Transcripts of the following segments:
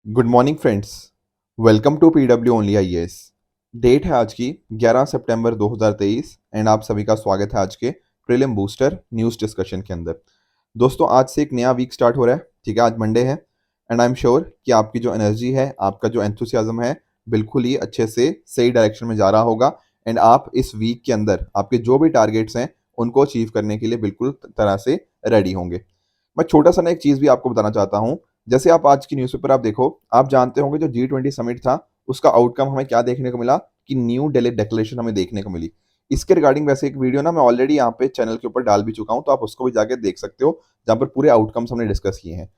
Good morning friends. Welcome to PW only IAS. Date है आज की 11 सितंबर 2023 एंड आप सभी का स्वागत है आज के प्रीलिम बूस्टर न्यूज़ डिस्कशन के अंदर। दोस्तों, आज से एक नया वीक स्टार्ट हो रहा है। ठीक है, आज मंडे है एंड आई एम श्योर कि आपकी जो एनर्जी है, आपका जो एंथुसियाज्म है, बिल्कुल ही अच्छे से सही डायरेक्शन में जा रहा होगा एंड आप इस वीक के अंदर आपके जो भी टारगेट्स हैं उनको अचीव करने के लिए बिल्कुल तरह से रेडी होंगे। मैं छोटा सा ना एक चीज़ भी आपको बताना चाहता हूँ। जैसे आप आज की न्यूज़पेपर आप देखो, आप जानते होंगे जो G20 समिट था, उसका आउटकम हमें क्या देखने को मिला कि न्यू दिल्ली डिक्लेरेशन हमें देखने को मिली। इसके रिगार्डिंग वैसे एक वीडियो ना मैं ऑलरेडी यहाँ पे चैनल के ऊपर डाल भी चुका हूँ, तो आप उसको भी जाके देख सकते हो, जहाँ पर पूरे आउटकम्स हमने डिस्कस किए हैं।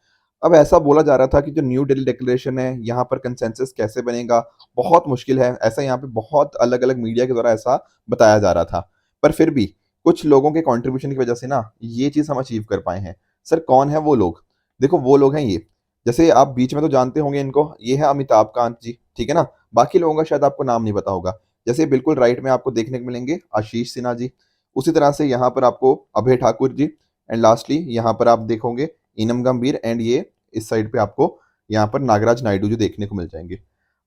अब ऐसा बोला जा रहा था कि जो न्यू दिल्ली डिक्लेरेशन है, यहाँ पर कंसेंसस कैसे बनेगा, बहुत मुश्किल है। ऐसा यहाँ पे बहुत अलग अलग मीडिया के द्वारा ऐसा बताया जा रहा था, पर फिर भी कुछ लोगों के कंट्रीब्यूशन की वजह से ना ये चीज़ हम अचीव कर पाए हैं। सर, कौन है वो लोग? देखो, वो लोग हैं ये। जैसे आप बीच में तो जानते होंगे इनको, ये है अमिताभ कांत जी, ठीक है ना। बाकी लोगों का शायद आपको नाम नहीं पता होगा। जैसे बिल्कुल राइट में आपको देखने को मिलेंगे आशीष सिन्हा जी। उसी तरह से यहाँ पर आपको अभय ठाकुर जी एंड लास्टली यहाँ पर आप देखोगे इनम गंभीर एंड ये इस साइड पे आपको यहाँ पर नागराज नायडू जी देखने को मिल जाएंगे।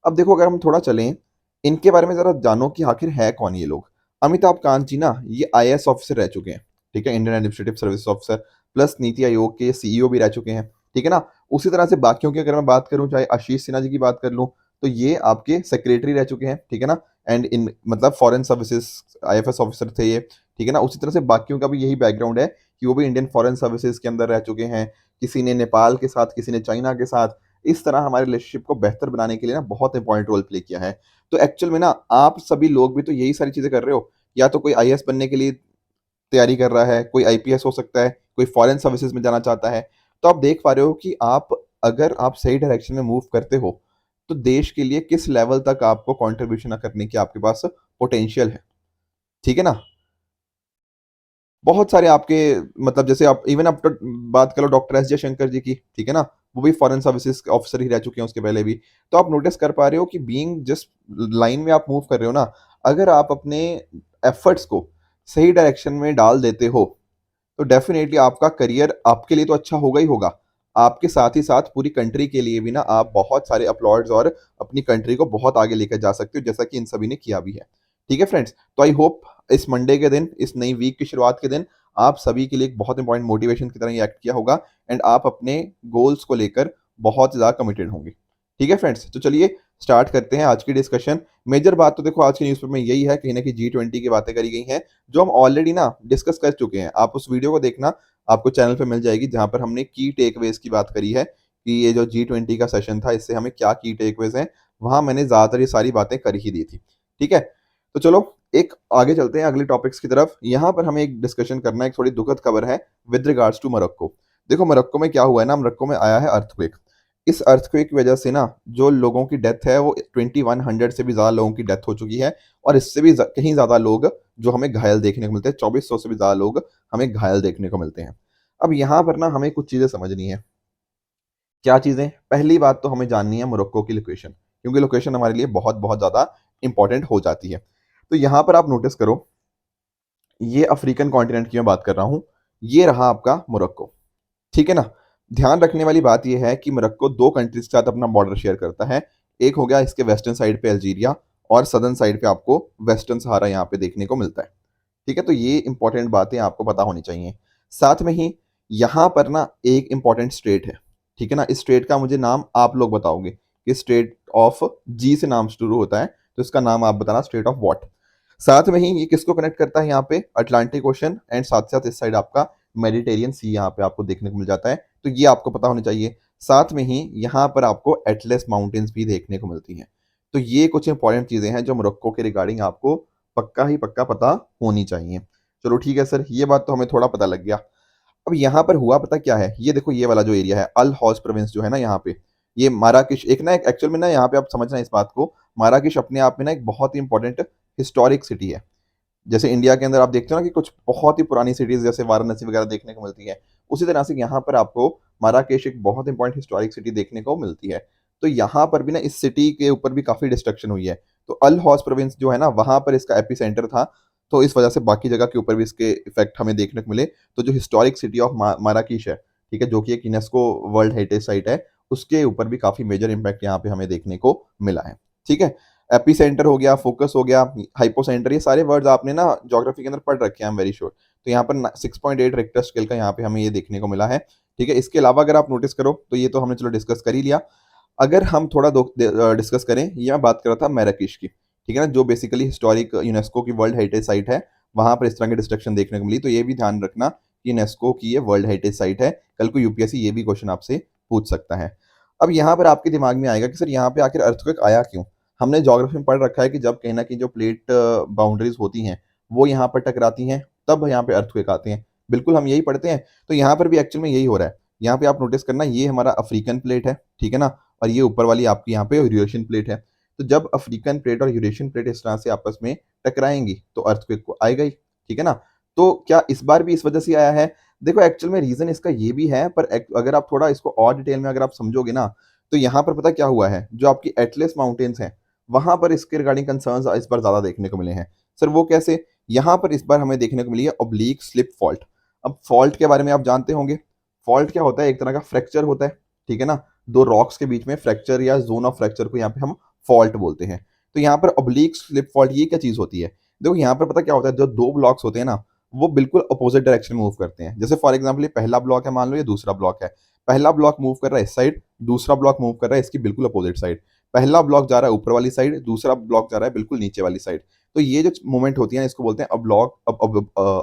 अब देखो, अगर हम थोड़ा चलें इनके बारे में, जरा जानो कि आखिर है कौन ये लोग। अमिताभ कांत जी ना, ये आईएएस ऑफिसर रह चुके हैं, ठीक है, Indian administrative service officer, plus NITI Aayog के सीईओ भी रह चुके हैं, ठीक है ना। उसी तरह से बाकियों की अगर मैं बात करूं, चाहे आशीष सिन्हा जी की बात कर लूं, तो ये आपके सेक्रेटरी रह चुके हैं, ठीक है ना। एंड इन मतलब फॉरेन सर्विसेज आईएफएस ऑफिसर थे ये, ठीक है ना। उसी तरह से बाकियों का भी यही बैकग्राउंड है कि वो भी इंडियन फॉरेन सर्विसेज के अंदर रह चुके हैं। किसी ने नेपाल के साथ, किसी ने चाइना के साथ। इस तरह हमारे रिलेशनशिप को बेहतर बनाने के लिए ना बहुत इंपॉर्टेंट रोल प्ले किया है। तो एक्चुअल में ना आप सभी लोग भी तो यही सारी चीजें कर रहे हो। या तो कोई आईएएस बनने के लिए तैयारी कर रहा है, कोई आईपीएस हो सकता है, कोई फॉरेन सर्विसेज में जाना चाहता है। तो आप देख पा रहे हो कि आप, अगर आप सही डायरेक्शन में मूव करते हो, तो देश के लिए किस लेवल तक आपको कंट्रीब्यूशन करने की आपके पास पोटेंशियल है, ठीक है ना। बहुत सारे आपके, मतलब जैसे आप इवन आप बात करो डॉक्टर एस जयशंकर जी की, ठीक है ना। वो भी फॉरेन सर्विसेज ऑफिसर ही रह चुके हैं उसके पहले भी। तो आप नोटिस कर पा रहे हो कि बीइंग जिस लाइन में आप मूव कर रहे हो ना, अगर आप अपने एफर्ट्स को सही डायरेक्शन में डाल देते हो, तो डेफिनेटली आपका करियर आपके लिए तो अच्छा होगा ही होगा। आपके साथ ही साथ पूरी कंट्री के लिए भी ना आप बहुत सारे अपलॉड्स और अपनी कंट्री को बहुत आगे लेकर जा सकते हो, जैसा कि इन सभी ने किया भी है। ठीक है फ्रेंड्स, तो आई होप इस मंडे के दिन, इस नई वीक की शुरुआत के दिन, आप सभी के लिए एक बहुत इंपॉर्टेंट मोटिवेशन की तरह ये एक्ट किया होगा एंड आप अपने गोल्स को लेकर बहुत ज़्यादा कमिटेड होंगे। ठीक है फ्रेंड्स, तो चलिए स्टार्ट करते हैं आज की डिस्कशन। मेजर बात तो देखो आज की न्यूज़पेपर में यही है, कहीं ना कहीं G20 की बातें करी गई हैं, जो हम ऑलरेडी ना डिस्कस कर चुके हैं। आप उस वीडियो को देखना, आपको चैनल पे मिल जाएगी, जहां पर हमने की टेकअवेज की बात करी है कि ये जो G20 का सेशन था, इससे हमें क्या की टेकअवेज हैं। वहां मैंने ज़्यादातर ये सारी बातें कर ही दी थी। ठीक है, तो चलो एक आगे चलते हैं अगले टॉपिक्स की तरफ। यहाँ पर हमें एक डिस्कशन करना है, एक थोड़ी दुखद खबर है विद रिगार्ड्स टू मोरक्को। देखो, मोरक्को में क्या हुआ है ना, मोरक्को में आया है अर्थक्वेक। इस अर्थक्वेक की वजह से ना जो लोगों की डेथ है वो 2100 से भी ज़्यादा लोगों की डेथ हो चुकी है, और इससे भी कहीं ज़्यादा लोग जो हमें घायल देखने को मिलते हैं, 2400 से भी ज़्यादा लोग हमें घायल देखने को मिलते हैं। अब यहाँ पर ना हमें कुछ चीज़ें समझनी है। क्या चीज़ें? पहली बात तो हमें जाननी है मोरक्को की लोकेशन, क्योंकि लोकेशन हमारे लिए बहुत बहुत ज़्यादा इंपॉर्टेंट हो जाती है। तो यहाँ पर आप नोटिस करो, ये अफ्रीकन कॉन्टिनेंट की मैं बात कर रहा हूँ, ये रहा आपका मोरक्को, ठीक है ना। ध्यान रखने वाली बात यह है कि मोरक्को दो कंट्रीज के साथ अपना बॉर्डर शेयर करता है। एक हो गया इसके वेस्टर्न साइड पे अल्जीरिया, और सदर्न साइड पे आपको वेस्टर्न सहारा यहाँ पे देखने को मिलता है। ठीक है, तो ये इंपॉर्टेंट बातें आपको पता होनी चाहिए। साथ में ही यहाँ पर ना एक इंपॉर्टेंट स्टेट है, ठीक है ना। इस स्टेट का मुझे नाम आप लोग बताओगे कि स्टेट ऑफ जी से नाम शुरू होता है, तो इसका नाम आप बताना, स्टेट ऑफ व्हाट। साथ में ही ये किसको कनेक्ट करता है? यहाँ पे अटलांटिक ओशन एंड साथ साथ इस साइड आपका मेडिटेरियन सी यहाँ पे आपको देखने को मिल जाता है, तो ये आपको पता होना चाहिए। साथ में ही यहाँ पर आपको एटलस माउंटेन्स भी देखने को मिलती हैं। तो ये कुछ इंपॉर्टेंट चीज़ें हैं जो मोरक्को के रिगार्डिंग आपको पक्का ही पक्का पता होनी चाहिए। चलो ठीक है सर, ये बात तो हमें थोड़ा पता लग गया। अब यहाँ पर हुआ पता क्या है, ये देखो ये वाला जो एरिया है अल हौज प्रोविंस जो है ना, यहाँ पे ये माराकिश एक ना, एक एक्चुअल में ना, यहाँ पे आप समझना इस बात को, माराकिश अपने आप में ना एक बहुत ही इंपॉर्टेंट हिस्टोरिक सिटी है। जैसे इंडिया के अंदर आप देखते हो ना कि कुछ बहुत ही पुरानी सिटीज जैसे वाराणसी वगैरह देखने को मिलती है, उसी तरह से यहाँ पर आपको माराकेश एक बहुत इंपॉर्टेंट हिस्टोरिक सिटी देखने को मिलती है। तो यहाँ पर भी ना इस सिटी के ऊपर भी काफी डिस्ट्रक्शन हुई है। तो अल हौज प्रोविंस जो है ना, वहां पर इसका एपी सेंटर था, तो इस वजह से बाकी जगह के ऊपर भी इसके इफेक्ट हमें देखने को मिले। तो जो हिस्टोरिक सिटी ऑफ माराकीश है, ठीक है, जो कि एक यूनेस्को वर्ल्ड हेरिटेज साइट है, उसके ऊपर भी काफ़ी मेजर इम्पैक्ट यहाँ पे हमें देखने को मिला है। ठीक है? एपिसेंटर हो गया, फोकस हो गया, हाइपोसेंटर, ये सारे वर्ड्स आपने ना ज्योग्राफी के अंदर पढ़ रखे हैं, आई एम वेरी श्योर। तो यहाँ पर 6.8 रिक्टर स्केल का यहाँ पे हमें ये देखने को मिला है। ठीक है? इसके अलावा अगर आप नोटिस करो तो ये तो हमने चलो डिस्कस कर ही लिया। अगर हम थोड़ा डिस्कस करें, ये मैं बात कर रहा था मैराकिश की, ठीक है ना, जो बेसिकली हिस्टोरिक यूनेस्को की वर्ल्ड हेरिटेज साइट है, वहाँ पर इस तरह की डिस्ट्रक्शन देखने को मिली। तो ये भी ध्यान रखना कि यूनेस्को की ये वर्ल्ड हेरिटेज साइट है। कल को यूपीएससी ये भी क्वेश्चन आपसे पूछ सकता है। अब यहाँ पर आपके दिमाग में आएगा कि सर यहाँ पे आखिर अर्थक्वेक आया क्यों? हमने ज्योग्राफी में पढ़ रखा है कि जब कहीं ना कहीं जो प्लेट बाउंड्रीज होती हैं वो यहाँ पर टकराती हैं, तब यहाँ पे अर्थक्वेक आते हैं। बिल्कुल हम यही पढ़ते हैं। तो यहाँ पर भी एक्चुअल में यही हो रहा है। यहाँ पे आप नोटिस करना, ये हमारा अफ्रीकन प्लेट है, ठीक है ना, और ये ऊपर वाली आपकी यहाँ पे यूरेशियन प्लेट है। तो जब अफ्रीकन प्लेट और यूरेशियन प्लेट इस तरह से आपस में टकराएंगी तो अर्थक्वेक को आएगा ही, ठीक है ना। तो क्या इस बार भी इस वजह से आया है? देखो एक्चुअल में रीजन इसका ये भी है, पर अगर आप थोड़ा इसको और डिटेल में अगर आप समझोगे ना, तो यहाँ पर पता क्या हुआ है, जो आपकी एटलस माउंटेन्स हैं वहां पर इसके रिगार्डिंग कंसर्न्स इस बार ज्यादा देखने को मिले हैं। सर वो कैसे? यहाँ पर इस बार हमें देखने को मिली है ऑब्लिक स्लिप फॉल्ट। अब फॉल्ट के बारे में आप जानते होंगे। फॉल्ट क्या होता है? एक तरह का फ्रैक्चर होता है, ठीक है ना, दो रॉक्स के बीच में फ्रैक्चर या जोन ऑफ फ्रैक्चर को यहाँ पे हम फॉल्ट बोलते हैं। तो यहाँ पर ऑब्लिक स्लिप फॉल्ट ये क्या चीज होती है? देखो यहाँ पर पता क्या होता है, जो दो ब्लॉक्स होते हैं ना, वो बिल्कुल अपोजिट डायरेक्शन में मूव करते हैं। जैसे फॉर एग्जाम्पल ये पहला ब्लॉक है, मान लो ये दूसरा ब्लॉक है। पहला ब्लॉक मूव कर रहा है इस साइड, दूसरा ब्लॉक मूव कर रहा है इसकी बिल्कुल अपोजिट साइड। पहला ब्लॉक जा रहा है ऊपर वाली साइड, दूसरा ब्लॉक जा रहा है बिल्कुल नीचे वाली साइड। तो ये जो मूवमेंट होती है इसको बोलते हैं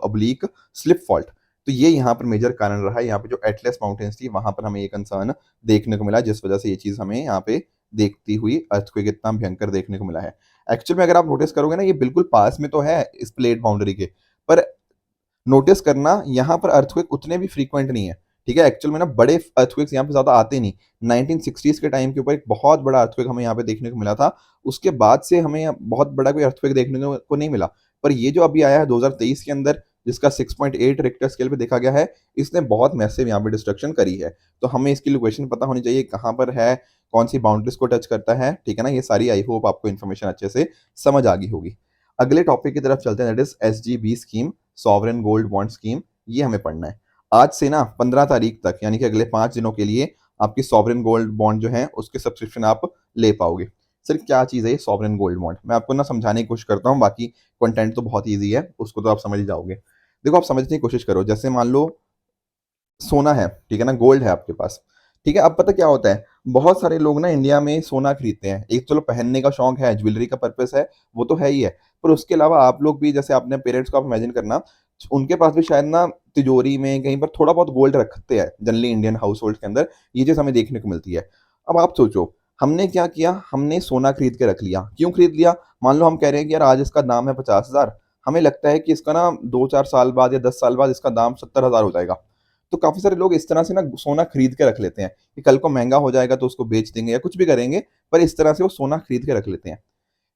ऑब्लिक स्लिप फॉल्ट। तो ये यहाँ पर मेजर कारण रहा है। यहाँ पे जो एटलस माउंटेन्स थी वहां पर हमें ये कंसर्न देखने को मिला, जिस वजह से ये चीज हमें यहाँ पे देखती हुई अर्थक्वेक इतना भयंकर देखने को मिला है। एक्चुअल में अगर आप नोटिस करोगे ना, ये बिल्कुल पास में तो है इस प्लेट बाउंड्री के, पर नोटिस करना यहाँ पर अर्थक्वेक उतने भी फ्रीक्वेंट नहीं है। ठीक है? एक्चुअल में ना बड़े अर्थक्वेक्स यहाँ पे ज्यादा आते नहीं। 1960s के टाइम के ऊपर एक बहुत बड़ा अर्थक्वेक हमें यहाँ पे देखने को मिला था। उसके बाद से हमें बहुत बड़ा कोई अर्थक्वेक देखने को नहीं मिला। पर ये जो अभी आया है 2023 के अंदर, जिसका 6.8 रिक्टर स्केल पे देखा गया है, इसने बहुत मैसिव यहाँ पे डिस्ट्रक्शन करी है। तो हमें इसकी लोकेशन पता होनी चाहिए, कहाँ पर है, कौन सी बाउंड्रीज को टच करता है, ठीक है ना। ये सारी आई होप आपको इन्फॉर्मेशन अच्छे से समझ आ गई होगी। अगले टॉपिक की तरफ चलते हैं, that is SGB scheme, sovereign gold bond scheme. ये हमें पढ़ना है। आज से ना 15 तारीख तक, यानी कि अगले 5 दिनों के लिए आपकी सॉवरेन गोल्ड बॉन्ड जो है उसके सब्सक्रिप्शन आप ले पाओगे। सर क्या चीज़ है ये सॉवरेन गोल्ड बॉन्ड? मैं आपको ना समझाने की कोशिश करता हूँ, बाकी कंटेंट तो बहुत ईजी है, उसको तो आप समझ ही जाओगे। देखो आप समझने की कोशिश करो, जैसे मान लो सोना है, ठीक है ना, गोल्ड है आपके पास, ठीक है। अब पता क्या होता है, बहुत सारे लोग ना इंडिया में सोना खरीदते हैं। एक चलो पहनने का शौक है, ज्वेलरी का पर्पस है, वो तो है ही है, पर उसके अलावा आप लोग भी, जैसे अपने पेरेंट्स को आप इमेजिन करना, उनके पास भी शायद ना तिजोरी में कहीं पर थोड़ा बहुत गोल्ड रखते हैं। जनरली इंडियन हाउस होल्ड के अंदर ये चीज़ हमें देखने को मिलती है। अब आप सोचो, हमने क्या किया, हमने सोना खरीद के रख लिया। क्यों खरीद लिया? मान लो हम कह रहे हैं कि यार आज इसका दाम है 50,000, हमें लगता है कि इसका ना 2-4 साल बाद या 10 साल बाद इसका दाम 70,000 हो जाएगा। तो काफी सारे लोग इस तरह से ना सोना खरीद के रख लेते हैं कि कल को महंगा हो जाएगा तो उसको बेच देंगे या कुछ भी करेंगे, पर इस तरह से वो सोना खरीद के रख लेते हैं।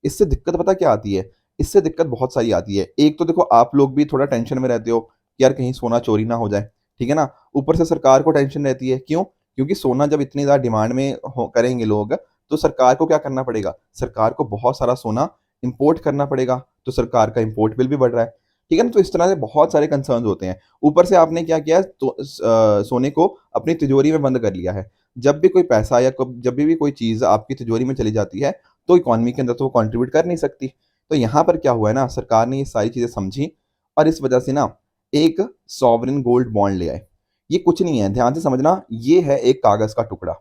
इससे दिक्कत पता क्या आती है? इससे दिक्कत बहुत सारी आती है। एक तो देखो आप लोग भी थोड़ा टेंशन में रहते हो कि यार कहीं सोना चोरी ना हो जाए, ठीक है ना। ऊपर से सरकार को टेंशन रहती है। क्यों? क्योंकि सोना जब इतनी ज्यादा डिमांड में करेंगे लोग, तो सरकार को क्या करना पड़ेगा? सरकार को बहुत सारा सोना इंपोर्ट करना पड़ेगा, तो सरकार का इंपोर्ट बिल भी बढ़ रहा है, ठीक है ना। तो इस तरह से बहुत सारे कंसर्न होते हैं। ऊपर से आपने क्या किया, तो सोने को अपनी तिजोरी में बंद कर लिया है। जब भी कोई पैसा या जब भी कोई चीज आपकी तिजोरी में चली जाती है, तो इकोनॉमी के अंदर तो वो कंट्रीब्यूट कर नहीं सकती। तो यहाँ पर क्या हुआ है ना, सरकार ने ये सारी चीजें समझी और इस वजह से ना एक सॉवरेन गोल्ड बॉन्ड ले आए। ये कुछ नहीं है, ध्यान से समझना, ये है एक कागज का टुकड़ा,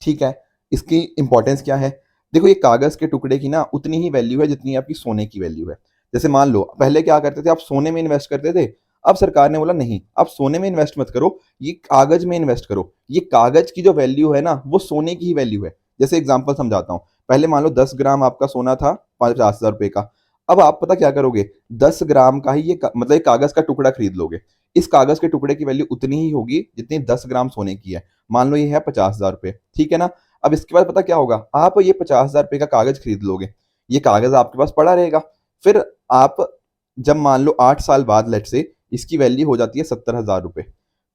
ठीक है। इसकी इंपॉर्टेंस क्या है? देखो ये कागज के टुकड़े की ना उतनी ही वैल्यू है जितनी आपकी सोने की वैल्यू है। जैसे मान लो पहले क्या करते थे, आप सोने में इन्वेस्ट करते थे। अब सरकार ने बोला नहीं, आप सोने में इन्वेस्ट मत करो, ये कागज में इन्वेस्ट करो। ये कागज की जो वैल्यू है ना, वो सोने की ही वैल्यू है। जैसे एग्जांपल समझाता हूँ। पहले मान लो 10 ग्राम आपका सोना था 50,000 रुपए का। अब आप पता क्या करोगे, 10 ग्राम का ही मतलब एक कागज का टुकड़ा खरीद लोगे। इस कागज के टुकड़े की वैल्यू उतनी ही होगी जितनी 10 ग्राम सोने की है। मान लो ये है 50,000 रुपए, ठीक है ना। अब इसके बाद पता क्या होगा, आप ये 50,000 रुपए का कागज खरीद लोगे, ये कागज आपके पास पड़ा रहेगा। फिर आप जब मान लो 8 साल बाद लेट से इसकी वैल्यू हो जाती है 70,000 रुपए,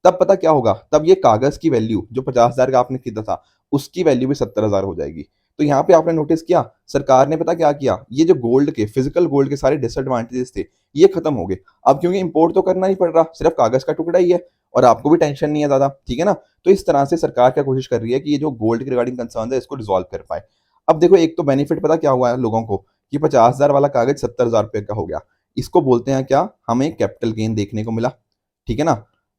तब पता क्या होगा, तब ये कागज की वैल्यू जो 50,000 का आपने खरीदा था, उसकी वैल्यू भी 70,000 हो जाएगी। तो यहाँ पे आपने नोटिस किया सरकार ने पता क्या किया, ये जो गोल्ड के फिजिकल गोल्ड के सारे डिसएडवांटेजेस थे ये खत्म हो गए। अब क्योंकि इंपोर्ट तो करना नहीं पड़ रहा, सिर्फ कागज का टुकड़ा ही है और आपको भी टेंशन नहीं है ज्यादा, ठीक है ना। तो इस तरह से सरकार क्या कोशिश कर रही है कि ये जो गोल्ड के रिगार्डिंग कंसर्न है इसको रिजॉल्व कर पाए। अब देखो एक तो बेनिफिट पता क्या हुआ है लोगों को कि 50,000 वाला कागज 70,000 रुपए का हो गया। इसको बोलते हैं क्या, हमें कैपिटल गेन देखने को मिला, ठीक है ना।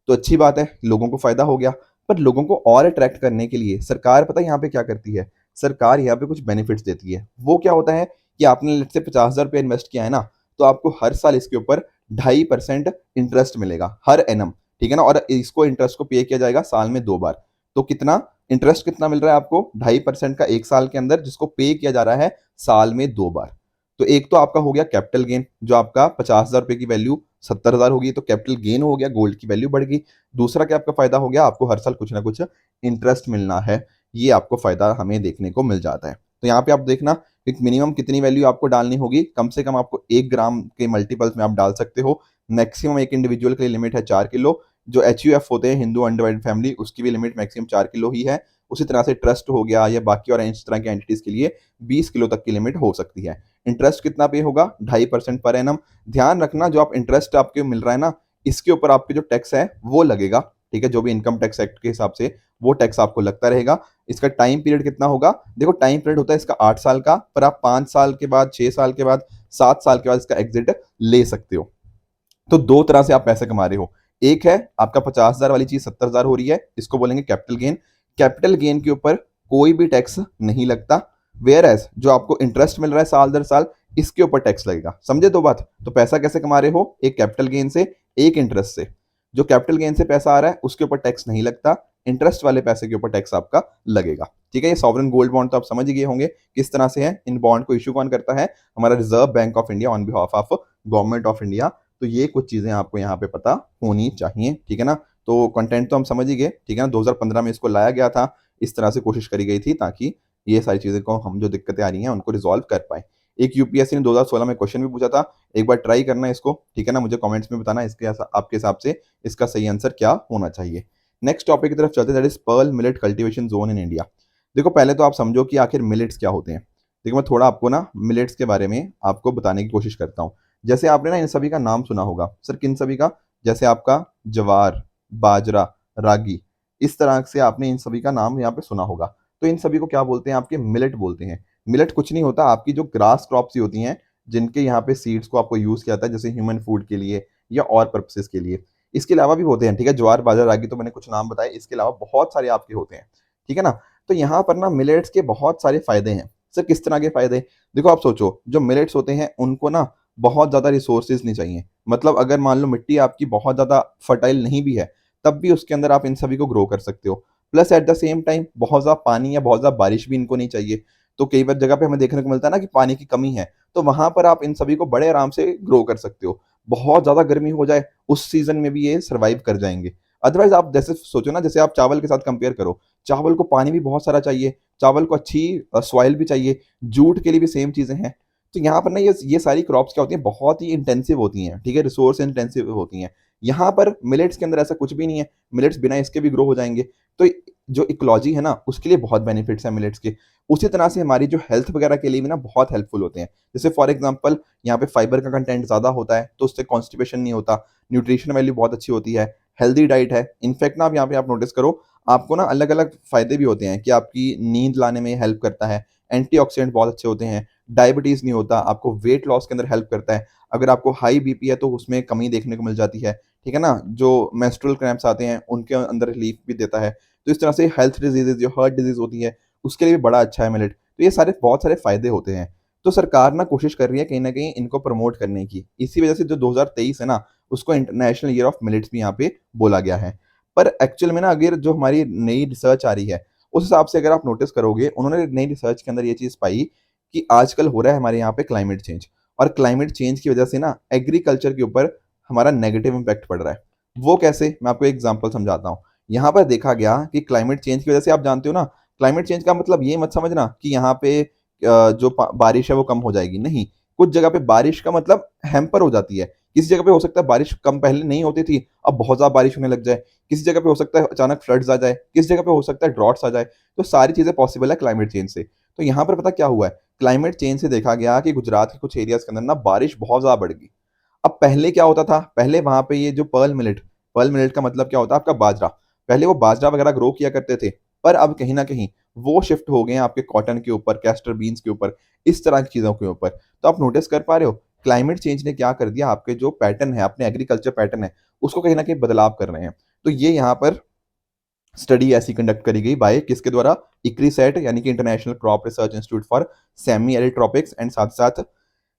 तो अच्छी बात है, लोगों को फायदा हो गया। पर लोगों को और अट्रैक्ट करने के लिए सरकार पता है यहाँ पे क्या करती है, सरकार यहाँ पे कुछ बेनिफिट्स देती है। वो क्या होता है कि आपने लेट से 50,000 रुपये इन्वेस्ट किया है ना, तो आपको हर साल इसके ऊपर 2.5% इंटरेस्ट मिलेगा हर एनम, ठीक है ना। और इसको इंटरेस्ट को पे किया जाएगा साल में 2 बार। तो कितना इंटरेस्ट कितना मिल रहा है आपको, 2.5% का एक साल के अंदर, जिसको पे किया जा रहा है साल में 2 बार। तो एक तो आपका हो गया कैपिटल गेन, जो आपका 50,000 रुपए की वैल्यू 70,000 होगी, तो कैपिटल गेन हो गया, गोल्ड की वैल्यू बढ़ गई। दूसरा क्या आपका फायदा हो गया, आपको हर साल कुछ ना कुछ इंटरेस्ट मिलना है, ये आपको फायदा हमें देखने को मिल जाता है। तो यहाँ पे आप देखना एक मिनिमम कितनी वैल्यू आपको डालनी होगी, कम से कम आपको 1 ग्राम के मल्टीपल्स में आप डाल सकते हो। मैक्सिमम एक इंडिविजुअल के लिए लिमिट है 4 किलो। जो HUF होते हैं, हिंदू अनडिवाइडेड फैमिली, उसकी भी लिमिट मैक्सिमम 4 किलो ही है। उसी तरह से ट्रस्ट हो गया या बाकी और इस तरह की एंटिटीज के लिए 20 किलो तक की लिमिट हो सकती है। इंटरेस्ट कितना पे होगा, 2.5% पर एनम। ध्यान रखना जो आप इंटरेस्ट आपके मिल रहा है ना, इसके ऊपर आपके जो टैक्स है वो लगेगा, ठीक है। जो भी इनकम टैक्स एक्ट के हिसाब से वो टैक्स आपको लगता रहेगा। इसका टाइम पीरियड कितना होगा, देखो टाइम पीरियड होता है इसका 8 साल का, पर आप 5 साल के बाद, 6 साल के बाद, 7 साल के बाद इसका एग्जिट ले सकते हो। तो दो तरह से आप पैसे कमा रहे हो, एक है आपका 50,000 वाली चीज 70,000 हो रही है, इसको बोलेंगे कैपिटल गेन। कैपिटल गेन के ऊपर कोई भी टैक्स नहीं लगता, वेयर एज जो आपको इंटरेस्ट मिल रहा है साल दर साल, इसके ऊपर टैक्स लगेगा। समझे दो बात। तो पैसा कैसे कमा रहे हो, एक कैपिटल गेन से, एक इंटरेस्ट से। जो कैपिटल गेन से पैसा आ रहा है उसके ऊपर टैक्स नहीं लगता, इंटरेस्ट वाले पैसे के ऊपर टैक्स आपका लगेगा, ठीक है। ये सॉवरेन गोल्ड बॉन्ड तो आप समझ गए होंगे किस तरह से है। इन बॉन्ड को इशू कौन करता है, हमारा reserve bank of India on behalf of government of India. तो ये कुछ चीजें आपको यहाँ पे पता होनी चाहिए, ठीक है ना। तो कंटेंट तो हम समझ ही गए, ठीक है ना। 2015 में इसको लाया गया था, इस तरह से कोशिश करी गई थी ताकि ये सारी चीजें को हम जो दिक्कतें आ रही हैं उनको रिजॉल्व कर पाए। एक यूपीएससी ने 2016 में क्वेश्चन भी पूछा था, एक बार ट्राई करना इसको, ठीक है ना। मुझे कमेंट्स में बताना इसके आपके हिसाब से इसका सही आंसर क्या होना चाहिए। नेक्स्ट टॉपिक की तरफ चलते हैं, that is pearl millet cultivation zone in India. देखो पहले तो आप समझो कि आखिर मिलेट्स क्या होते हैं। देखो मैं थोड़ा आपको ना मिलेट्स के बारे में आपको बताने की कोशिश करता हूँ। जैसे आपने ना इन सभी का नाम सुना होगा, सर किन सभी का, जैसे आपका जवार, बाजरा, रागी, इस तरह से आपने इन सभी का नाम यहाँ पे सुना होगा। तो इन सभी को क्या बोलते हैं, आपके मिलेट बोलते हैं। मिलेट कुछ नहीं होता, आपकी जो ग्रास क्रॉप्स ही होती हैं जिनके यहाँ पे सीड्स को आपको यूज किया जाता है, जैसे ह्यूमन फूड के लिए या और पर्पसेस के लिए। इसके अलावा भी होते हैं, ठीक है। ज्वार बाजरा रागी तो मैंने कुछ नाम बताए, इसके अलावा बहुत सारे आपके होते हैं, ठीक है ना। तो यहाँ पर ना मिलेट्स के बहुत सारे फायदे हैं। सर किस तरह के फायदे, देखो आप सोचो जो मिलेट्स होते हैं उनको ना बहुत ज्यादा रिसोर्सेज नहीं चाहिए। मतलब अगर मान लो मिट्टी आपकी बहुत ज्यादा फर्टाइल नहीं भी है, तब भी उसके अंदर आप इन सभी को ग्रो कर सकते हो। Plus at the same time बहुत ज्यादा पानी या बहुत ज्यादा बारिश भी इनको नहीं चाहिए। तो कई बार जगह पे हमें देखने को मिलता है ना कि पानी की कमी है, तो वहां पर आप इन सभी को बड़े आराम से ग्रो कर सकते हो। बहुत ज्यादा गर्मी हो जाए उस सीजन में भी ये सर्वाइव कर जाएंगे। अदरवाइज आप जैसे सोचो ना, जैसे आप चावल के साथ कंपेयर करो, चावल को पानी भी बहुत सारा चाहिए, चावल को अच्छी सॉइल भी चाहिए, जूट के लिए भी सेम चीजें हैं। तो यहाँ पर ना ये सारी क्रॉप्स क्या होती हैं, बहुत ही इंटेंसिव होती हैं, ठीक है, रिसोर्स इंटेंसिव होती हैं। यहाँ पर मिलेट्स के अंदर ऐसा कुछ भी नहीं है, मिलेट्स बिना इसके भी ग्रो हो जाएंगे। तो जो इकोलॉजी है ना उसके लिए बहुत बेनिफिट्स हैं मिलेट्स के। उसी तरह से हमारी जो हेल्थ वगैरह के लिए भी ना बहुत हेल्पफुल होते हैं। जैसे फॉर एग्जांपल यहाँ पे फाइबर का कंटेंट ज्यादा होता है तो उससे कॉन्स्टिपेशन नहीं होता, न्यूट्रिशन वैल्यू बहुत अच्छी होती है, हेल्दी डाइट है। इनफैक्ट ना आप यहाँ पे आप नोटिस करो, आपको ना अलग अलग फायदे भी होते हैं कि आपकी नींद लाने में हेल्प करता है, एंटीऑक्सीडेंट बहुत अच्छे होते हैं, डायबिटीज नहीं होता, आपको वेट लॉस के अंदर हेल्प करता है। अगर आपको हाई बीपी है तो उसमें कमी देखने को मिल जाती है, ठीक है ना। जो मेंस्ट्रुअल क्रैम्प्स आते हैं उनके अंदर रिलीफ भी देता है। तो इस तरह से हेल्थ डिजीजेज जो हार्ट डिजीज होती है उसके लिए भी बड़ा अच्छा है मिलेट। तो ये सारे बहुत सारे फायदे होते हैं। तो सरकार ना कोशिश कर रही है कहीं ना कहीं इनको प्रमोट करने की, इसी वजह से जो 2023 है ना उसको इंटरनेशनल ईयर ऑफ मिलेट्स भी यहाँ पे बोला गया है। पर एक्चुअल में ना अगर जो हमारी नई रिसर्च आ रही है उस हिसाब से अगर आप नोटिस करोगे, उन्होंने नई रिसर्च के अंदर ये चीज पाई कि आजकल हो रहा है हमारे यहाँ पे क्लाइमेट चेंज, और क्लाइमेट चेंज की वजह से ना एग्रीकल्चर के ऊपर हमारा नेगेटिव इंपैक्ट पड़ रहा है। वो कैसे, मैं आपको एग्जांपल समझाता हूँ। यहाँ पर देखा गया कि क्लाइमेट चेंज की वजह से, आप जानते हो ना, क्लाइमेट चेंज का मतलब ये मत समझना कि यहाँ पे जो बारिश है वो कम हो जाएगी, नहीं। कुछ जगह पे बारिश का मतलब हैम्पर हो जाती है। किसी जगह पे हो सकता है बारिश कम पहले नहीं होती थी, अब बहुत ज्यादा बारिश होने लग जाए। किसी जगह पे हो सकता है अचानक फ्लड्स आ जाए, किसी जगह पे हो सकता है ड्रॉट्स आ जाए। तो सारी चीजें पॉसिबल है क्लाइमेट चेंज से। तो यहाँ पर पता क्या हुआ है, क्लाइमेट चेंज से देखा गया कि गुजरात के कुछ एरियाज के अंदर ना बारिश बहुत ज़्यादा बढ़ गई। अब पहले क्या होता था, पहले वहाँ पे ये जो पर्ल मिलेट का मतलब क्या होता है आपका बाजरा, पहले वो बाजरा वगैरह ग्रो किया करते थे, पर अब कहीं न कहीं वो शिफ्ट हो गए हैं आपके कॉटन के ऊपर, कैस्टर बीन्स के ऊपर, इस तरह की चीज़ों के ऊपर। तो आप नोटिस कर पा रहे हो, क्लाइमेट चेंज ने क्या कर दिया, आपके जो पैटर्न है, अपने एग्रीकल्चर पैटर्न है, उसको कहीं न कहीं बदलाव कर रहे हैं। तो ये यहाँ पर स्टडी ऐसी कंडक्ट करी गई बाय किसके द्वारा, इक्रीसैट यानी कि international crop research institute for semi arid tropics and साथ-साथ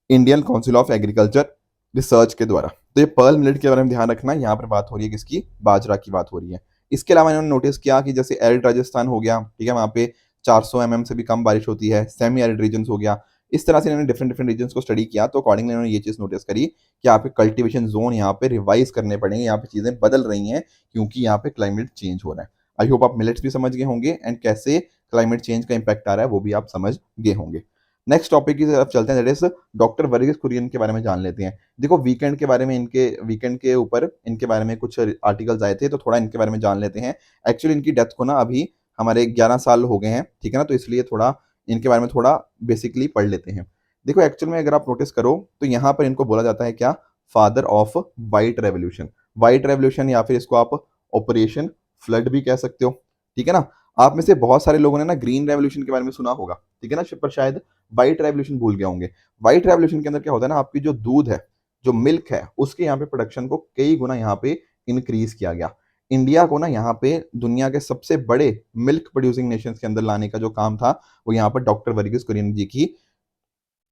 Indian council of agriculture research के द्वारा। तो ये पर्ल मिलेट के बारे में ध्यान रखना, यहाँ पर बात हो रही है किसकी, बाजरा की बात हो रही है। इसके अलावा इन्होंने नोटिस किया कि जैसे एरिड राजस्थान हो गया, ठीक है, वहाँ पे 400 mm से भी कम बारिश होती है, सेमी एरिड रीजन हो गया। इस तरह से इन्होंने डिफरेंट डिफरेंट रीजन को स्टडी किया, तो अकॉर्डिंगली इन्होंने ये चीज़ नोटिस करी कि यहाँ पे कल्टिवेशन जोन यहाँ पे रिवाइज करने पड़ेंगे, यहाँ पे चीज़ें बदल रही हैं क्योंकि यहाँ पे क्लाइमेट चेंज हो रहा है। आई होप आप मिलेट्स भी समझ गए होंगे एंड कैसे क्लाइमेट चेंज का इंपैक्ट आ रहा है वो भी आप समझ गए होंगे। नेक्स्ट टॉपिक की तरफ चलते हैं, that is doctor Varghese Kurien के बारे में जान लेते हैं। देखो वीकेंड के बारे में, इनके वीकेंड के ऊपर इनके बारे में कुछ आर्टिकल्स आए थे, तो थोड़ा इनके बारे में जान लेते हैं। एक्चुअली इनकी डेथ को ना अभी हमारे 11 साल हो गए हैं, ठीक है ना, तो इसलिए थोड़ा इनके बारे में थोड़ा बेसिकली पढ़ लेते हैं। देखो एक्चुअल में अगर आप नोटिस करो तो यहाँ पर इनको बोला जाता है क्या, father of white revolution. White revolution या फिर इसको आप ऑपरेशन फ्लड भी कह सकते हो, ठीक है ना। आप में से बहुत सारे लोगों ने ना ग्रीन रेवोल्यूशन के बारे में सुना होगा, ठीक है ना, पर शायद व्हाइट रेवोल्यूशन भूल गए होंगे। व्हाइट रेवोल्यूशन के अंदर क्या होता है ना, आपकी जो दूध है, जो मिल्क है, उसके यहाँ पे प्रोडक्शन को कई गुना यहाँ पे इंक्रीज किया गया। इंडिया को ना यहाँ पे दुनिया के सबसे बड़े मिल्क प्रोड्यूसिंग नेशंस के अंदर लाने का जो काम था, वो यहाँ पर डॉक्टर वर्गीस कुरियन जी की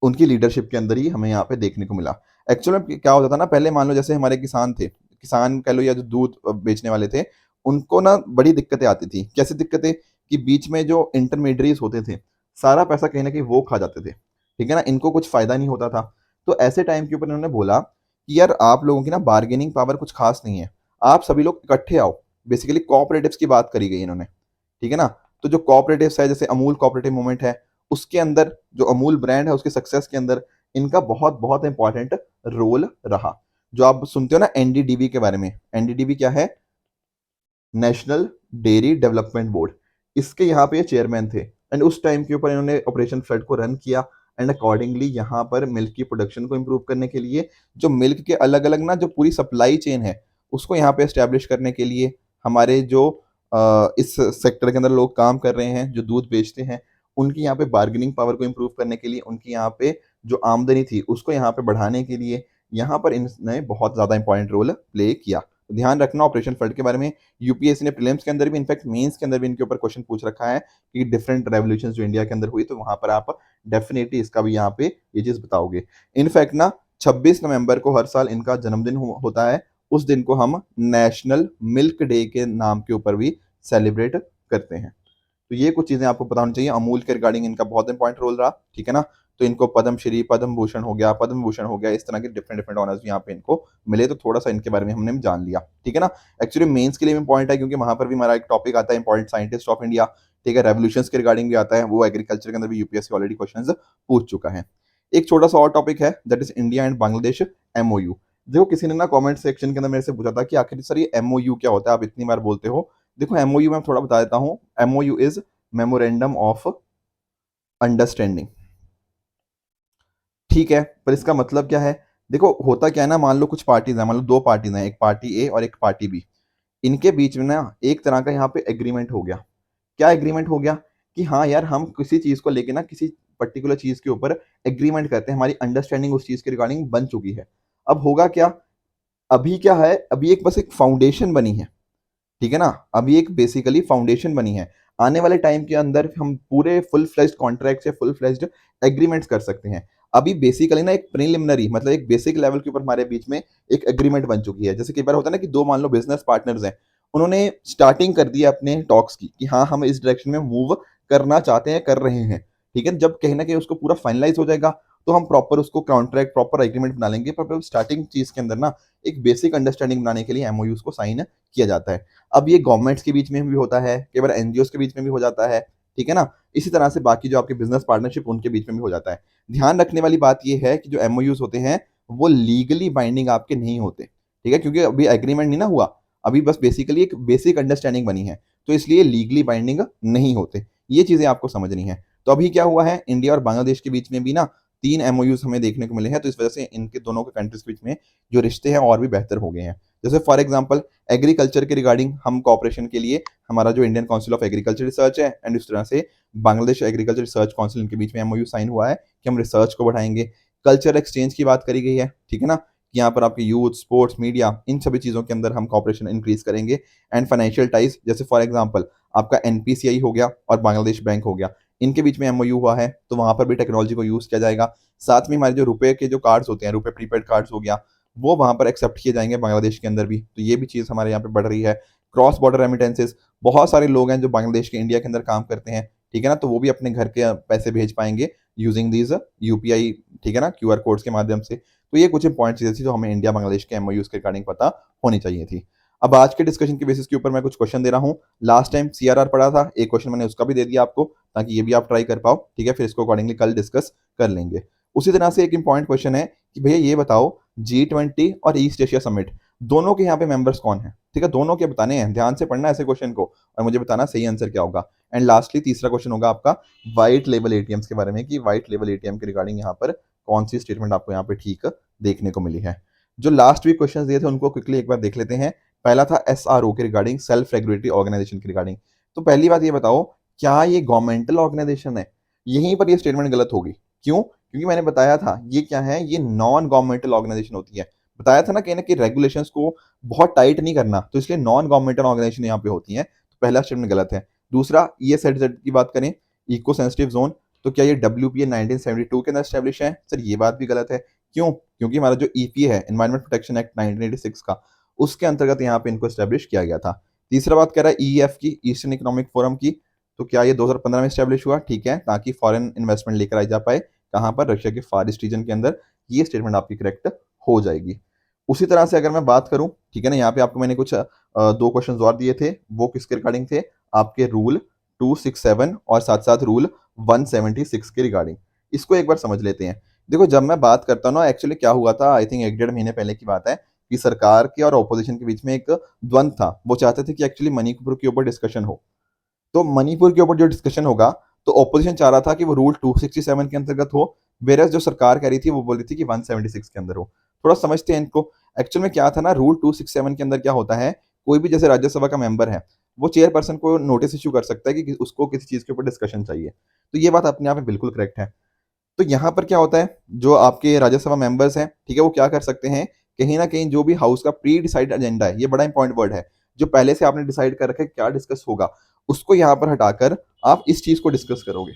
उनकी लीडरशिप के अंदर ही हमें यहाँ पे देखने को मिला। एक्चुअल में क्या होता था ना, पहले मान लो जैसे हमारे किसान थे, किसान कह लो या जो दूध बेचने वाले थे, उनको ना बड़ी दिक्कतें आती थी। कैसी दिक्कतें, कि बीच में जो इंटरमीडिएरीज होते थे, सारा पैसा कहीं ना कहीं वो खा जाते थे, ठीक है ना, इनको कुछ फायदा नहीं होता था। तो ऐसे टाइम के ऊपर इन्होंने बोला कि यार आप लोगों की ना बार्गेनिंग पावर कुछ खास नहीं है, आप सभी लोग इकट्ठे आओ। बेसिकली कोऑपरेटिव्स की बात करी गई इन्होंने, ठीक है ना। तो जो कोऑपरेटिव्स है, जैसे अमूल कोऑपरेटिव मूवमेंट है, उसके अंदर जो अमूल ब्रांड है उसके सक्सेस के अंदर इनका बहुत बहुत इंपॉर्टेंट रोल रहा। जो आप सुनते हो ना एनडीडीबी के बारे में, एनडीडीबी क्या है, नेशनल डेयरी डेवलपमेंट बोर्ड, इसके यहाँ पे ये चेयरमैन थे। एंड उस टाइम के ऊपर इन्होंने ऑपरेशन फ्लड को रन किया एंड अकॉर्डिंगली यहाँ पर मिल्क की प्रोडक्शन को इम्प्रूव करने के लिए, जो मिल्क के अलग अलग ना जो पूरी सप्लाई चेन है उसको यहाँ पे एस्टेब्लिश करने के लिए, हमारे जो इस सेक्टर के अंदर लोग काम कर रहे हैं, जो दूध बेचते हैं, उनकी यहाँ पे बार्गेनिंग पावर को इम्प्रूव करने के लिए, उनकी यहाँ पे जो आमदनी थी उसको यहाँ पे बढ़ाने के लिए, यहाँ पर इन्होंने बहुत ज़्यादा इंपॉर्टेंट रोल प्ले किया। ध्यान रखना ऑपरेशन फ्लड के बारे में, यूपीएससी ने प्रीलिम्स के अंदर भी, इनफैक्ट मेंस के अंदर भी इनके ऊपर क्वेश्चन पूछ रखा है कि डिफरेंट रेवोल्यूशंस जो इंडिया के अंदर हुई, तो वहां पर आप डेफिनेटली इसका भी यहाँ पे ये चीज बताओगे। इनफैक्ट ना 26 नवंबर को हर साल इनका जन्मदिन होता है, उस दिन को हम नेशनल मिल्क डे के नाम के ऊपर भी सेलिब्रेट करते हैं। तो ये कुछ चीजें आपको पता होनी चाहिए। अमूल के रिगार्डिंग इनका बहुत इंपॉर्टेंट रोल रहा, ठीक है ना। तो इनको पद्म श्री, पद्म भूषण हो गया, पद्म भूषण हो गया, इस तरह के डिफरेंट डिफरेंट ऑनर्स भी यहाँ पे इनको मिले, तो थोड़ा सा इनके बारे में हमने जान लिया, ठीक है ना। एक्चुअली मेंस के लिए भी इंपॉर्टेंट है क्योंकि वहां पर भी हमारा एक टॉपिक आता है इंपॉर्टेंट साइंटिस्ट ऑफ इंडिया, ठीक है, रेवोल्यूशंस के रिगार्डिंग भी आता है, वो एग्रीकल्चर के अंदर भी यूपीएससी ऑलरेडी क्वेश्चन पूछ चुका है। एक छोटा सा और टॉपिक है, that is India and Bangladesh MOU. देखो किसी ने ना कमेंट सेक्शन के अंदर मेरे से पूछा था कि आखिर सर ये एमओयू क्या होता है, आप इतनी बार बोलते हो। देखो एमओयू मैं थोड़ा बता देता हूँ। MOU is memorandum of understanding, ठीक है, पर इसका मतलब क्या है। देखो होता क्या है ना, मान लो कुछ पार्टीज हैं, मान लो दो पार्टीज हैं, एक पार्टी ए और एक पार्टी बी, इनके बीच में ना एक तरह का यहाँ पे एग्रीमेंट हो गया। क्या एग्रीमेंट हो गया, कि हाँ यार हम किसी चीज को लेके ना, किसी पर्टिकुलर चीज के ऊपर एग्रीमेंट करते हैं, हमारी अंडरस्टैंडिंग उस चीज के रिगार्डिंग बन चुकी है। अब होगा क्या, अभी क्या है, अभी एक बस एक फाउंडेशन बनी है, ठीक है ना, अभी एक बेसिकली फाउंडेशन बनी है। आने वाले टाइम के अंदर हम पूरे फुल फ्लेज्ड कॉन्ट्रैक्ट से फुल फ्लेज्ड एग्रीमेंट्स कर सकते हैं। अभी बेसिकली ना एक प्रिलिमिनरी, मतलब एक बेसिक लेवल के ऊपर हमारे बीच में एक एग्रीमेंट बन चुकी है। जैसे कई बार होता है ना कि दो मान लो बिजनेस पार्टनर्स हैं, उन्होंने स्टार्टिंग कर दी है अपने टॉक्स की कि हाँ हम इस डायरेक्शन में मूव करना चाहते हैं, कर रहे हैं, ठीक है। जब कहीं ना कहीं उसको पूरा फाइनलाइज हो जाएगा तो हम प्रॉपर उसको कॉन्ट्रैक्ट, प्रॉपर एग्रीमेंट बना लेंगे, पर स्टार्टिंग चीज के अंदर ना एक बेसिक अंडरस्टैंडिंग बनाने के लिए एमओयूज को साइन किया जाता है। अब ये गवर्नमेंट्स के बीच में भी होता है, कई बार एनजीओ के बीच में भी हो जाता है, ठीक है ना। इसी तरह से बाकी जो आपके बिजनेस पार्टनरशिप उनके बीच में भी हो जाता है। ध्यान रखने वाली बात ये है कि जो एमओयूज होते हैं वो लीगली बाइंडिंग आपके नहीं होते, ठीक है, क्योंकि अभी एग्रीमेंट नहीं ना हुआ, अभी बस बेसिकली एक बेसिक अंडरस्टैंडिंग बनी है, तो इसलिए लीगली बाइंडिंग नहीं होते। ये चीजें आपको समझनी है। तो अभी क्या हुआ है, इंडिया और बांग्लादेश के बीच में भी ना 3 एमओयूज हमें देखने को मिले हैं, तो इस वजह से इनके दोनों के कंट्रीज के बीच में जो रिश्ते हैं और भी बेहतर हो गए हैं। जैसे फॉर एग्जांपल एग्रीकल्चर के रिगार्डिंग हम कॉपरेशन के लिए हमारा जो Indian council of agriculture research है एंड इस तरह से बांग्लादेश एग्रीकल्चर रिसर्च काउंसिल, इनके बीच में एमओयू साइन हुआ है कि हम रिसर्च को बढ़ाएंगे। कल्चर एक्सचेंज की बात करी गई है, ठीक है ना, कि यहाँ पर आपके यूथ, स्पोर्ट्स, मीडिया, इन सभी चीज़ों के अंदर हम कॉपरेशन इंक्रीज करेंगे। एंड फाइनेंशियल टाइज, जैसे फॉर एग्जांपल आपका एनपीसीआई हो गया और बांग्लादेश बैंक हो गया, इनके बीच में एमओयू हुआ है, तो वहां पर भी टेक्नोलॉजी को यूज किया जाएगा। साथ में हमारे जो रुपए के जो कार्ड्स होते हैं, रुपए प्रीपेड कार्ड्स हो गया, वो वहां पर एक्सेप्ट किए जाएंगे बांग्लादेश के अंदर भी, तो ये भी चीज़ हमारे यहाँ पे बढ़ रही है। क्रॉस बॉर्डर रेमिटेंसेज, बहुत सारे लोग हैं जो बांग्लादेश के इंडिया के अंदर काम करते हैं, ठीक है ना, तो वो भी अपने घर के पैसे भेज पाएंगे यूजिंग दीज यूपीआई, ठीक है ना, क्यूआर कोड्स के माध्यम से। तो ये कुछ इंपॉर्टेंट चीजें थी जो हमें इंडिया बांग्लादेश के एमओयूज के रिगार्डिंग पता होनी चाहिए थी। अब आज के डिस्कशन के बेसिस के ऊपर मैं कुछ क्वेश्चन दे रहा हूँ। लास्ट टाइम सीआरआर पढ़ा था, एक क्वेश्चन मैंने उसका भी दे दिया आपको, ताकि ये भी आप ट्राई कर पाओ, ठीक है, फिर इसको अकॉर्डिंगली कल डिस्कस कर लेंगे। उसी तरह से एक इंपॉर्टेंट क्वेश्चन है कि भैया ये बताओ, G20 और ईस्ट एशिया समिट दोनों के यहाँ पे मेंबर्स कौन है, ठीक है, दोनों के बताने हैं, ध्यान से पढ़ना ऐसे क्वेश्चन को और मुझे बताना सही आंसर क्या होगा। एंड लास्टली तीसरा क्वेश्चन होगा आपका व्हाइट लेबल एटीएम्स के बारे में, कि व्हाइट लेबल एटीएम के रिगार्डिंग यहाँ पर कौन सी स्टेटमेंट आपको यहाँ पे ठीक देखने को मिली है। जो लास्ट वीक क्वेश्चन दिए थे उनको क्विकली एक बार देख लेते हैं। पहला था एसआरओ के रिगार्डिंग, सेल्फ रेगुलेटरी ऑर्गेनाइजेशन के रिगार्डिंग। तो पहली बात ये बताओ, क्या ये गवर्नमेंटल ऑर्गेनाइजेशन है? यहीं पर ये स्टेटमेंट गलत होगी। क्यों? क्योंकि मैंने बताया था ये क्या है, ये नॉन गवर्नमेंटल ऑर्गेनाइजेशन होती है। बताया था ना कहीं ना कहीं रेगुलेशंस को बहुत टाइट नहीं करना, तो इसलिए नॉन गवर्नमेंटल ऑर्गेनाइजेशन यहाँ पे होती है, तो पहला स्टेटमेंट गलत है। दूसरा, ESZZ की बात करें, इको सेंसिटिव जोन, तो क्या ये WPA 1972 के अंदर स्टैब्लिश है? सर ये बात भी गलत है। क्यों? क्योंकि हमारा जो EPA है, एनवायरमेंट प्रोटेक्शन एक्ट 1986 का, उसके अंतर्गत यहाँ पे इनको स्टैब्लिश किया गया था। तीसरा बात कह रहा है EEF की, ईस्टर्न इकोनॉमिक फोरम की, तो क्या ये 2015 में स्टैब्लिश हुआ? ठीक है, ताकि फॉरेन इन्वेस्टमेंट लेकर आई जा पाए, कहाँ पर? रशिया के फार ईस्ट रीजन के अंदर। ये स्टेटमेंट आपकी करेक्ट हो जाएगी। उसी तरह से अगर मैं बात करूं, ठीक है ना, यहाँ पे आपको मैंने कुछ 2 क्वेश्चन और दिए थे, वो किसके रिगार्डिंग थे? आपके रूल 267 और साथ साथ रूल 176 के रिगार्डिंग। इसको एक बार समझ लेते हैं। देखो, जब मैं बात करता हूँ ना, एक्चुअली क्या हुआ था, आई थिंक 1-1.5 महीने पहले की बात है, कि सरकार के और ऑपोजिशन के बीच में एक द्वंद था। वो चाहते थे कि एक्चुअली मणिपुर के ऊपर डिस्कशन हो, तो मणिपुर के ऊपर जो डिस्कशन होगा, तो ऑपोजिशन चाह रहा था कि वो रूल 267 के अंतर्गत हो, वेरस जो सरकार कह रही थी वो बोल रही थी कि 176 के अंदर हो। थोड़ा समझते हैं इनको। एक्चुअल में क्या था ना, रूल 267 के अंदर क्या होता है, कोई भी जैसे राज्यसभा का मेंबर है, वो चेयरपर्सन को नोटिस इशू कर सकता है कि उसको किसी चीज के ऊपर डिस्कशन चाहिए। तो ये बात अपने आप में बिल्कुल करेक्ट है। तो यहाँ पर क्या होता है, जो आपके राज्यसभा मेंबर्स हैं, ठीक है, वो क्या कर सकते हैं, कहीं ना कहीं जो भी हाउस का प्री डिसाइड एजेंडा है, ये बड़ा इंपॉर्टेंट वर्ड है, जो पहले से आपने डिसाइड कर रखा है क्या डिस्कस होगा, उसको यहाँ पर हटाकर आप इस चीज को डिस्कस करोगे,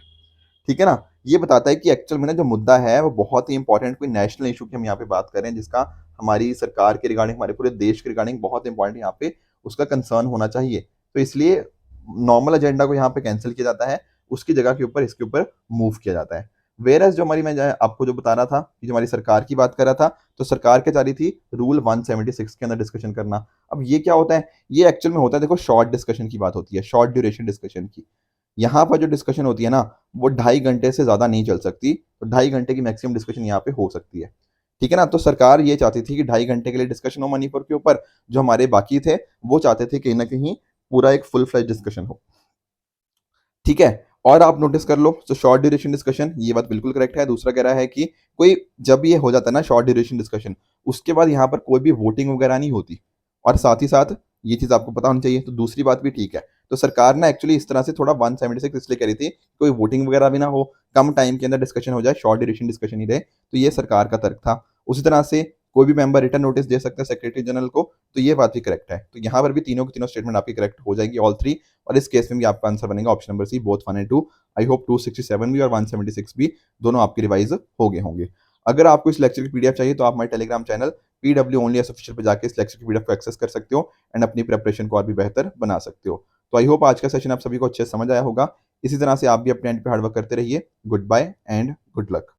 ठीक है ना। ये बताता है कि एक्चुअल में ना जो मुद्दा है वो बहुत ही इंपॉर्टेंट, कोई नेशनल इशू की हम यहाँ पे बात कर रहे हैं, जिसका हमारी सरकार के रिगार्डिंग, हमारे पूरे देश के रिगार्डिंग बहुत इंपॉर्टेंट यहाँ पे उसका कंसर्न होना चाहिए। तो इसलिए नॉर्मल एजेंडा को यहाँ पे कैंसिल किया जाता है, उसकी जगह के ऊपर इसके ऊपर मूव किया जाता है। वेरस जो हमारी, मैं आपको जो बता रहा था कि जो हमारी सरकार की बात कर रहा था, तो सरकार क्या चाह रही थी, रूल 176 के अंदर डिस्कशन करना। अब ये क्या होता है, ये एक्चुअल में होता है, देखो, शॉर्ट डिस्कशन की बात होती है, शॉर्ट ड्यूरेशन डिस्कशन की। यहाँ पर जो डिस्कशन होती है ना, वो 2.5 घंटे से ज्यादा नहीं चल सकती, तो 2.5 घंटे की मैक्सिमम डिस्कशन यहाँ पे हो सकती है, ठीक है ना। तो सरकार ये चाहती थी कि 2.5 घंटे के लिए डिस्कशन हो मणिपुर के ऊपर, जो हमारे बाकी थे वो चाहते थे कहीं ना कहीं पूरा एक फुल फ्लैश डिस्कशन हो, ठीक है। और आप नोटिस कर लो, तो शॉर्ट ड्यूरेशन डिस्कशन, ये बात बिल्कुल करेक्ट है। दूसरा कह रहा है कि कोई, जब ये हो जाता है ना शॉर्ट ड्यूरेशन डिस्कशन, उसके बाद यहाँ पर कोई भी वोटिंग वगैरह नहीं होती, और साथ ही साथ ये चीज आपको पता होनी चाहिए। तो दूसरी बात भी ठीक है। तो सरकार ने एक्चुअली इस तरह से थोड़ा 176 इसलिए करी थी, कोई वोटिंग वगैरह भी ना हो, कम टाइम के अंदर डिस्कशन हो जाए, शॉर्ट ड्यूरेशन डिस्कशन ही रहे, तो ये सरकार का तर्क था। उसी तरह से कोई भी मेंबर रिटर्न नोटिस दे सकते हैं सेक्रेटरी जनरल को, तो ये बात भी करेक्ट है। तो यहाँ पर भी तीनों की तीनों स्टेटमेंट आपकी करेक्ट हो जाएगी, ऑल थ्री। और इस केस में भी आपका आंसर बनेगा option number C, both 1 and 2। I hope 267 भी और 176 भी दोनों आपके रिवाइज हो गए होंगे। अगर आपको इस लेक्चर की पीडीएफ चाहिए तो आप हमारे Telegram channel PW only official पे जाके इस लेक्चर की पीडीएफ को एक्सेस कर सकते हो एंड अपनी प्रिपरेशन को और भी बेहतर बना सकते हो। तो आई होप आज का सेशन आप सभी को अच्छे से समझ आया होगा। इसी तरह से आप भी अपने एंड पे हार्डवर्क करते रहिए। Good bye and good luck.